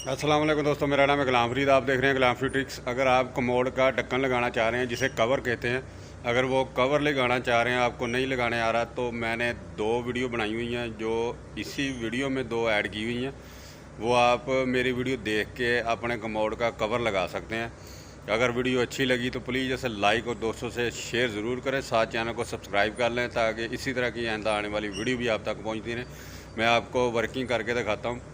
अस्सलाम वालेकुम दोस्तों, मेरा नाम है गुलाम फरीद। आप देख रहे हैं गुलाम फरीद ट्रिक्स। अगर आप कमोड का ढक्कन लगाना चाह रहे हैं, जिसे कवर कहते हैं, अगर वो कवर लगाना चाह रहे हैं, आपको नहीं लगाने आ रहा, तो मैंने 2 वीडियो बनाई हुई हैं, जो इसी वीडियो में 2 ऐड की हुई हैं। वो आप मेरी वीडियो देख के अपने कमोड का कवर लगा सकते हैं। अगर वीडियो अच्छी लगी तो प्लीज़ इसे लाइक और दोस्तों से शेयर ज़रूर करें। साथ चैनल को सब्सक्राइब कर लें ताकि इसी तरह की आइंदा आने वाली वीडियो भी आप तक पहुँचती रहें। मैं आपको वर्किंग करके दिखाता हूँ।